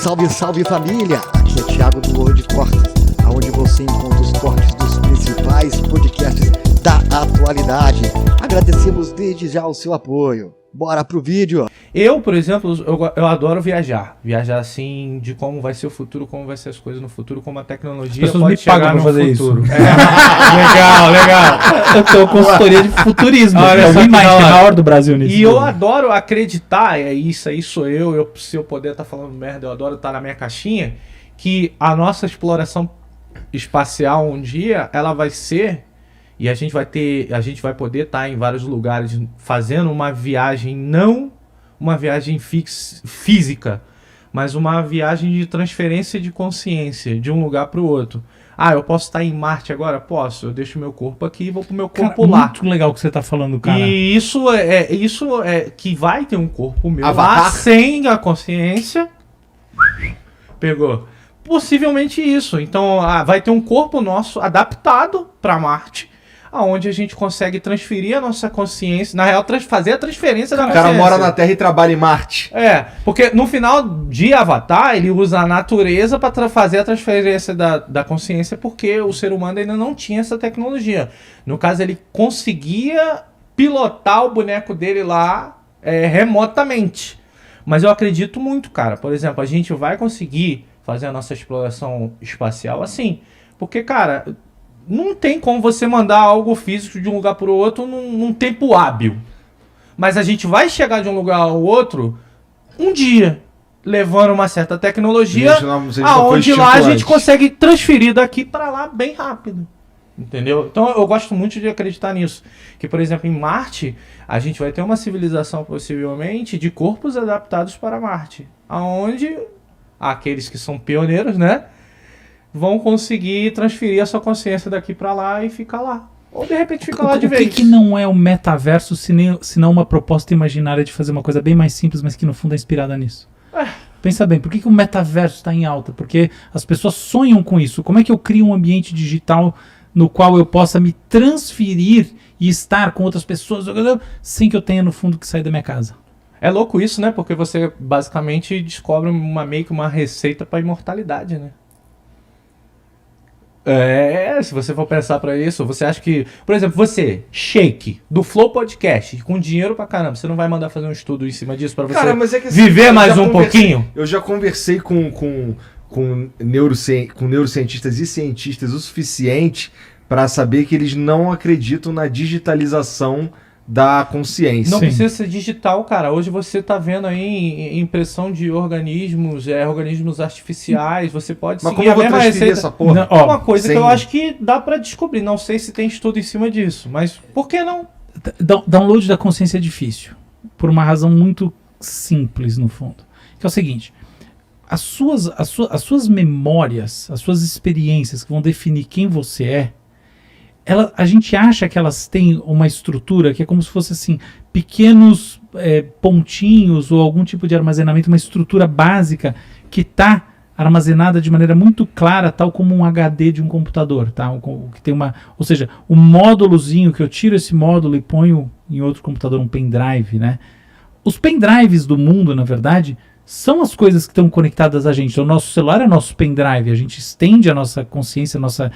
Salve, salve família! Aqui é Thiago do World Cortes, onde você encontra os cortes dos principais podcasts da atualidade. Agradecemos desde já o seu apoio. Bora pro vídeo! Eu, por exemplo, eu adoro viajar. Viajar assim, de como vai ser o futuro, como vai ser as coisas no futuro, como a tecnologia pode chegar no futuro. Legal. Eu tô consultoria de futurismo. Olha, eu mais maior do Brasil nisso. E eu adoro acreditar, isso aí sou eu, se eu poder estar falando merda, eu adoro estar na minha caixinha, que a nossa exploração espacial um dia, ela vai ser... E a gente vai poder estar em vários lugares fazendo uma viagem, não uma viagem física, mas uma viagem de transferência de consciência de um lugar para o outro. Ah, eu posso estar em Marte agora? Posso. Eu deixo meu corpo aqui e vou pro meu corpo lá. Muito legal o que você tá falando, cara. E isso é que vai ter um corpo meu Avatar. lá sem a consciência. Pegou. Possivelmente isso. Então vai ter um corpo nosso adaptado para Marte, aonde a gente consegue transferir a nossa consciência, na real, fazer a transferência da consciência. O cara mora na Terra e trabalha em Marte. Porque no final de Avatar, ele usa a natureza para fazer a transferência da consciência, porque o ser humano ainda não tinha essa tecnologia. No caso, ele conseguia pilotar o boneco dele lá remotamente. Mas eu acredito muito, cara. Por exemplo, a gente vai conseguir fazer a nossa exploração espacial assim. Porque, cara... Não tem como você mandar algo físico de um lugar para o outro num tempo hábil. Mas a gente vai chegar de um lugar ao outro um dia, levando uma certa tecnologia, aonde lá a gente consegue transferir daqui para lá bem rápido. Entendeu? Então eu gosto muito de acreditar nisso. Que, por exemplo, em Marte, a gente vai ter uma civilização possivelmente de corpos adaptados para Marte. Aonde aqueles que são pioneiros, né? Vão conseguir transferir a sua consciência daqui pra lá e ficar lá. Ou de repente fica lá de vez. O que não é o metaverso, senão uma proposta imaginária de fazer uma coisa bem mais simples, mas que no fundo é inspirada nisso? Pensa bem, por que o metaverso está em alta? Porque as pessoas sonham com isso. Como é que eu crio um ambiente digital no qual eu possa me transferir e estar com outras pessoas sem que eu tenha no fundo que sair da minha casa? É louco isso, né? Porque você basicamente descobre meio que uma receita pra imortalidade, né? Se você for pensar pra isso, você acha que... Por exemplo, você, Shake, do Flow Podcast, com dinheiro pra caramba, você não vai mandar fazer um estudo em cima disso pra você viver mais um pouquinho? Eu já conversei com neurocientistas e cientistas o suficiente pra saber que eles não acreditam na digitalização da consciência. Não precisa ser digital, cara. Hoje você tá vendo aí impressão de organismos artificiais. Você pode seguir a mesma receita. Essa porra? É uma coisa que eu acho que dá pra descobrir. Não sei se tem estudo em cima disso, mas por que não? Download da consciência é difícil, por uma razão muito simples no fundo. Que é o seguinte: as suas memórias, as suas experiências que vão definir quem você é, a gente acha que elas têm uma estrutura que é como se fosse assim, pequenos pontinhos ou algum tipo de armazenamento, uma estrutura básica que está armazenada de maneira muito clara, tal como um HD de um computador, tá? Que tem ou seja, o módulozinho que eu tiro esse módulo e ponho em outro computador, um pendrive, né? Os pendrives do mundo, na verdade, são as coisas que estão conectadas a gente. Então, o nosso celular é nosso pendrive. A gente estende a nossa consciência, a nossa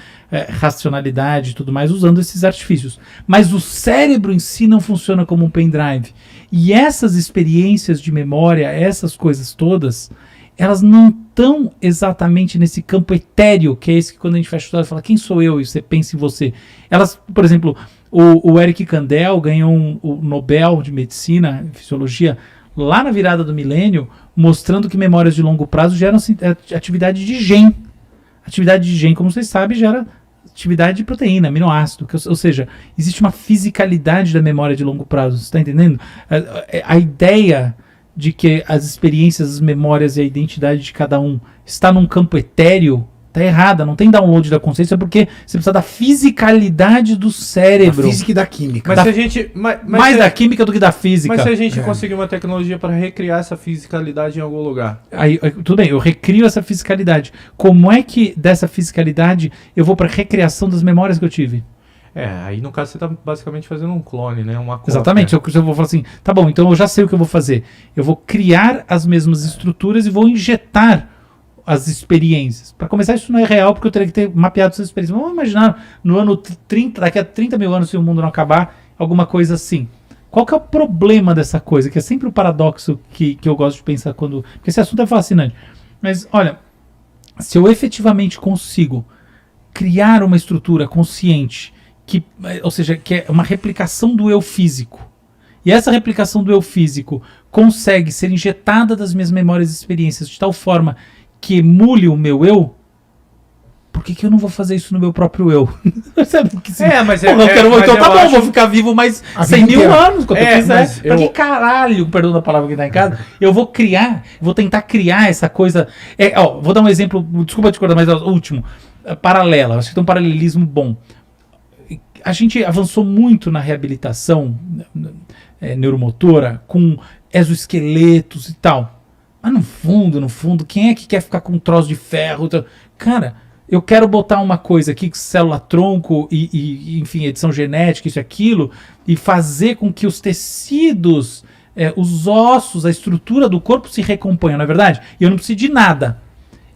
racionalidade e tudo mais usando esses artifícios. Mas o cérebro em si não funciona como um pendrive. E essas experiências de memória, essas coisas todas, elas não estão exatamente nesse campo etéreo, que é esse que quando a gente fecha o olho e fala, quem sou eu? E você pensa em você. Elas, por exemplo, o Eric Kandel ganhou o Nobel de Medicina, Fisiologia, lá na virada do milênio, mostrando que memórias de longo prazo geram atividade de gen. Atividade de gen, como vocês sabem, gera atividade de proteína, aminoácido. Ou seja, existe uma fisicalidade da memória de longo prazo. Você está entendendo? A ideia de que as experiências, as memórias e a identidade de cada um está num campo etéreo tá errada. Não tem download da consciência porque você precisa da fisicalidade do cérebro. Da física e da química. Mas se a gente, mais da química do que da física. Mas se a gente conseguir uma tecnologia para recriar essa fisicalidade em algum lugar? Aí, tudo bem, eu recrio essa fisicalidade. Como é que dessa fisicalidade eu vou para recriação das memórias que eu tive? Aí no caso você está basicamente fazendo um clone, né? Uma cópia. Exatamente, eu vou falar assim, tá bom, então eu já sei o que eu vou fazer. Eu vou criar as mesmas estruturas e vou injetar as experiências. Para começar, isso não é real, porque eu teria que ter mapeado essas experiências. Vamos imaginar, no ano 30, daqui a 30 mil anos, se o mundo não acabar, alguma coisa assim. Qual que é o problema dessa coisa? Que é sempre o paradoxo que eu gosto de pensar quando... Porque esse assunto é fascinante. Mas, olha, se eu efetivamente consigo criar uma estrutura consciente, ou seja, que é uma replicação do eu físico, e essa replicação do eu físico consegue ser injetada das minhas memórias e experiências de tal forma que emule o meu eu, por que eu não vou fazer isso no meu próprio eu? Sabe? Que se, mas eu quero, mas então eu tá bom, acho... vou ficar vivo mais A 100 vida mil inteira. anos, quando eu quiser. Pra que caralho, perdão da palavra que tá em casa, eu vou tentar criar essa coisa. Vou dar um exemplo, desculpa te cortar, mas o último, paralela, acho que tem um paralelismo bom. A gente avançou muito na reabilitação neuromotora com exoesqueletos e tal. Mas no fundo, quem é que quer ficar com um troço de ferro? Cara, eu quero botar uma coisa aqui, célula-tronco e, enfim, edição genética, isso e aquilo, e fazer com que os tecidos, os ossos, a estrutura do corpo se recomponham, não é verdade? E eu não preciso de nada.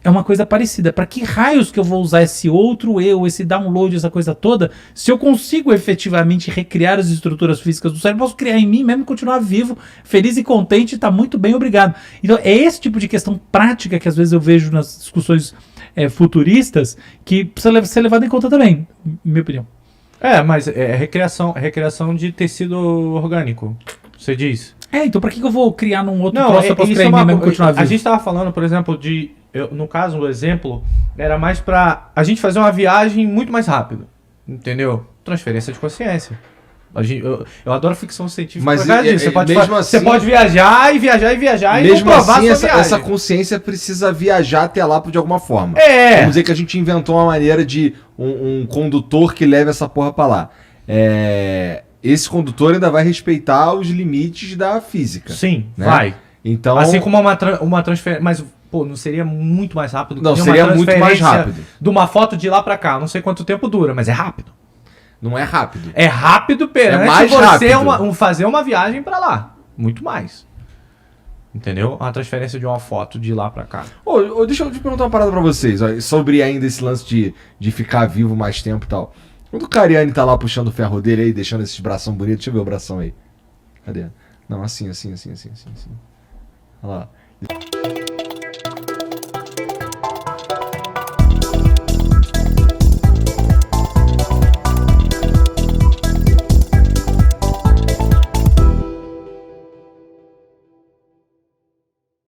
É uma coisa parecida. Para que raios que eu vou usar esse outro eu, esse download, essa coisa toda, se eu consigo efetivamente recriar as estruturas físicas do cérebro, posso criar em mim mesmo e continuar vivo, feliz e contente, tá muito bem, obrigado. Então é esse tipo de questão prática que às vezes eu vejo nas discussões futuristas que precisa ser levado em conta também, minha opinião. Mas é recriação de tecido orgânico, você diz. Então pra que eu vou criar num outro troço se eu posso criar em mim mesmo e continuar vivo? A gente tava falando, por exemplo, no caso, o exemplo era mais pra a gente fazer uma viagem muito mais rápido, entendeu? Transferência de consciência. Eu adoro ficção científica. Mas você pode viajar e mesmo comprovar assim, a sua viagem. essa consciência precisa viajar até lá de alguma forma. Vamos dizer que a gente inventou uma maneira de um condutor que leve essa porra pra lá. Esse condutor ainda vai respeitar os limites da física. Sim, né? vai. Então, assim como uma transferência... Mas, não seria muito mais rápido? Não, seria muito mais rápido. De uma foto de lá pra cá. Não sei quanto tempo dura, mas é rápido. Não é rápido. É rápido perante mais você rápido. fazer uma viagem pra lá. Muito mais. Entendeu? Uma transferência de uma foto de lá pra cá. Deixa eu te perguntar uma parada pra vocês. Sobre ainda esse lance de ficar vivo mais tempo e tal. Quando o Cariani tá lá puxando o ferro dele aí, deixando esses bração bonitos. Deixa eu ver o bração aí. Cadê? Não, assim. Olha lá.